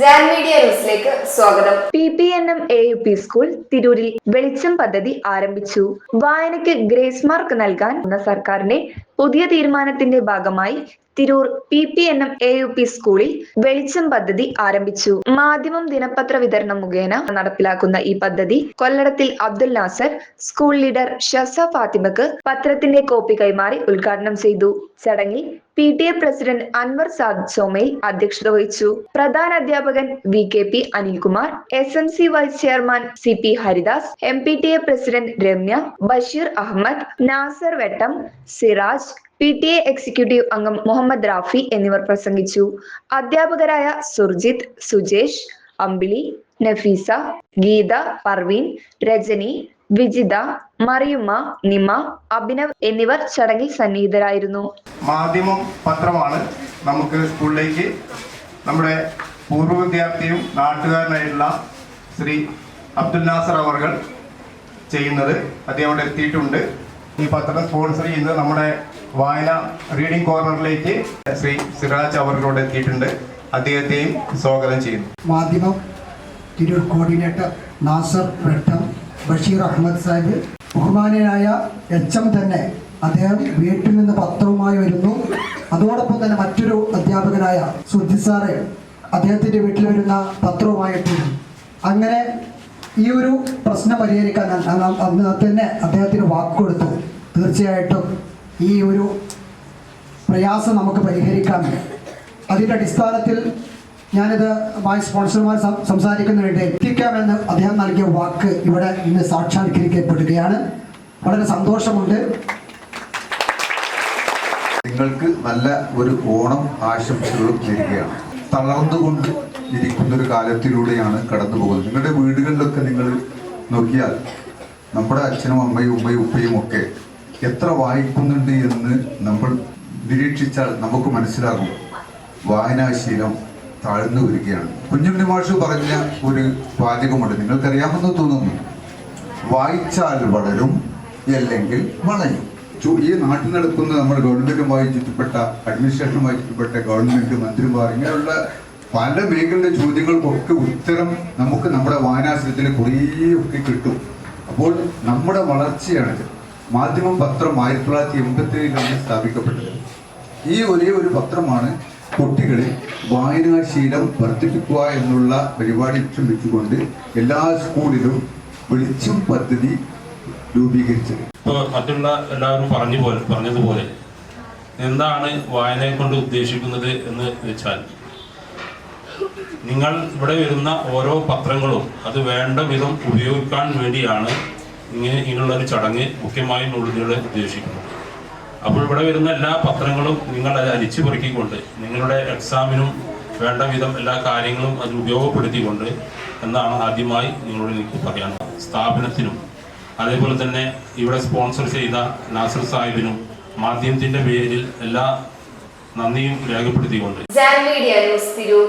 Media ന്യൂസിലേക്ക് സ്വാഗതം. PPNM AUP school തിരൂരിൽ വെളിച്ചം പദ്ധതി ആരംഭിച്ചു. വായനയ്ക്ക് ഗ്രേസ് മാർക്ക് നൽകാൻ സർക്കാരിന്റെ പുതിയ തീരുമാനത്തിന്റെ ഭാഗമായി തിരൂർ PPNM AUP സ്കൂളിൽ വെളിച്ചം പദ്ധതി ആരംഭിച്ചു. മാധ്യമം ദിനപത്ര വിതരണം മുഖേന നടപ്പിലാക്കുന്ന ഈ പദ്ധതി കൊല്ലടത്തിൽ അബ്ദുൽ നാസർ, സ്കൂൾ ലീഡർ ഷസ ഫാത്തിമക്ക് പത്രത്തിന്റെ കോപ്പി കൈമാറി ഉദ്ഘാടനം ചെയ്തു. ചടങ്ങിൽ PTA പ്രസിഡന്റ് അൻവർ സാദ് സോമയിൽ അധ്യക്ഷത വഹിച്ചു. പ്രധാന അധ്യാപകൻ VKP Anilkumar, SMC vice chairman CP Haridas, MPTA president Ramya, Basheer Ahammed, Nasar Vettam, Siraj, PTA executive അംഗം മുഹമ്മദ് റാഫി എന്നിവർ പ്രസംഗിച്ചു. അധ്യാപകരായ സുർജിത്ത്, സുജേഷ്, അമ്പിളി, നഫീസ, ഗീത, പർവീൻ, രജനി, വിജിത, മറിയുമ്മ, നിമ, അഭിനവ് എന്നിവർ ചടങ്ങിൽ സന്നിഹിതരായിരുന്നു. മാധ്യമം പത്രമാണ് നമുക്ക് സ്കൂളിലേക്ക് നമ്മുടെ പൂർവ്വ വിദ്യാർത്ഥിയും നാട്ടുകാരനായിട്ടുള്ള ശ്രീ അബ്ദുൽ നാസർ അവർകൾ ചെയ്യുന്നത്. അദ്ദേഹം ഇവിടെ എത്തിയിട്ടുണ്ട്. ഈ പത്രം സ്പോൺസർ ചെയ്യുന്നത് നമ്മുടെ വായന റീഡിംഗ് കോർണറിലേക്ക് ശ്രീ സിറാജ് അവർകളോട് എത്തിയിട്ടുണ്ട്. അദ്ദേഹത്തെയും സ്വാഗതം ചെയ്യുന്നു. മാധ്യമം തിരൂർ കോർഡിനേറ്റർ നാസർ വെട്ടം, ബഷീർ അഹമ്മദ് സാഹിബ്, ബഹുമാനനായ HM തന്നെ അദ്ദേഹം വീട്ടിൽ നിന്ന് പത്രവുമായി വരുന്നു. അതോടൊപ്പം തന്നെ മറ്റൊരു അധ്യാപകനായ സുജിത് സാറ് അദ്ദേഹത്തിൻ്റെ വീട്ടിൽ വരുന്ന പത്രവുമായിട്ടുണ്ട്. അങ്ങനെ ഈ ഒരു പ്രശ്നം പരിഹരിക്കാൻ അന്ന് തന്നെ അദ്ദേഹത്തിന് വാക്കുകൊടുത്തു. തീർച്ചയായിട്ടും ഈ ഒരു പ്രയാസം നമുക്ക് പരിഹരിക്കാം. അതിൻ്റെ അടിസ്ഥാനത്തിൽ ഞാനിത് സ്പോൺസർമാർ സംസാരിക്കുന്നതിനിടെ എത്തിക്കാമെന്ന് അദ്ദേഹം നൽകിയ വാക്ക് ഇവിടെ ഇന്ന് സാക്ഷാത്കരിക്കപ്പെടുകയാണ്. വളരെ സന്തോഷമുണ്ട്. നിങ്ങൾക്ക് നല്ല ഒരു ഓണം ആശംസകളും നേരുകയാണ്. തളർന്നുകൊണ്ട് ഇരിക്കുന്നൊരു കാലത്തിലൂടെയാണ് കടന്നു പോകുന്നത്. നിങ്ങളുടെ വീടുകളിലൊക്കെ നിങ്ങൾ നോക്കിയാൽ നമ്മുടെ അച്ഛനും അമ്മയും ഉമ്മയും ഉപ്പയും ഒക്കെ എത്ര വായിക്കുന്നുണ്ട് എന്ന് നമ്മൾ നിരീക്ഷിച്ചാൽ നമുക്ക് മനസ്സിലാകും വായനാശീലം താഴ്ന്നു വരികയാണ്. കുഞ്ഞുണ്ണി മാഷ് പറഞ്ഞ ഒരു വാചകമുണ്ട്, നിങ്ങൾക്കറിയാമെന്ന് തോന്നുന്നു. വായിച്ചാൽ വളരും, അല്ലെങ്കിൽ വളയും. ഈ നാട്ടിൽ നടക്കുന്ന നമ്മുടെ ഗവൺമെന്റുമായി ചുറ്റപ്പെട്ട അഡ്മിനിസ്ട്രേഷനുമായി ചുറ്റപ്പെട്ട ഗവൺമെന്റ് മന്ത്രിമാർ ഇങ്ങനെയുള്ള പല മേഖലയുടെ ചോദ്യങ്ങൾക്കൊക്കെ ഉത്തരം നമുക്ക് നമ്മുടെ വായനാശീലത്തിൽ കുറേയൊക്കെ കിട്ടും. അപ്പോൾ നമ്മുടെ വളർച്ചയാണിത്. മാധ്യമം പത്രം 1987 സ്ഥാപിക്കപ്പെട്ടത്. ഈ ഒരേ ഒരു പത്രമാണ് കുട്ടികളിൽ വായനാശീലം വർദ്ധിപ്പിക്കുക എന്നുള്ള പരിപാടി ലക്ഷ്യം വെച്ചുകൊണ്ട് എല്ലാ സ്കൂളിലും വെളിച്ചം പദ്ധതി രൂപീകരിച്ചത്. ഇപ്പോൾ മറ്റുള്ള എല്ലാവരും പറഞ്ഞതുപോലെ എന്താണ് വായനയെ കൊണ്ട് ഉദ്ദേശിക്കുന്നത് എന്ന് വെച്ചാൽ, നിങ്ങൾ ഇവിടെ വരുന്ന ഓരോ പത്രങ്ങളും അത് വേണ്ട വിധം ഉപയോഗിക്കാൻ വേണ്ടിയാണ് ഇങ്ങനെയുള്ളൊരു ചടങ്ങ് മുഖ്യമായും ഉള്ളിലൂടെ ഉദ്ദേശിക്കുന്നത്. അപ്പോൾ ഇവിടെ വരുന്ന എല്ലാ പത്രങ്ങളും നിങ്ങൾ അത് അരിച്ചു പെറുക്കിക്കൊണ്ട് നിങ്ങളുടെ എക്സാമിനും വേണ്ട വിധം എല്ലാ കാര്യങ്ങളും അത് ഉപയോഗപ്പെടുത്തിക്കൊണ്ട് എന്നാണ് ആദ്യമായി നിങ്ങളോട് എനിക്ക് പറയാനുള്ളത്. സ്ഥാപനത്തിനും അതേപോലെ തന്നെ ഇവിടെ സ്പോൺസർ ചെയ്ത നാസർ സാഹിബിനും മാധ്യമത്തിന്റെ പേരിൽ എല്ലാ നന്ദിയും രേഖപ്പെടുത്തിക്കൊണ്ട് മീഡിയ ന്യൂസ് തിരൂർ.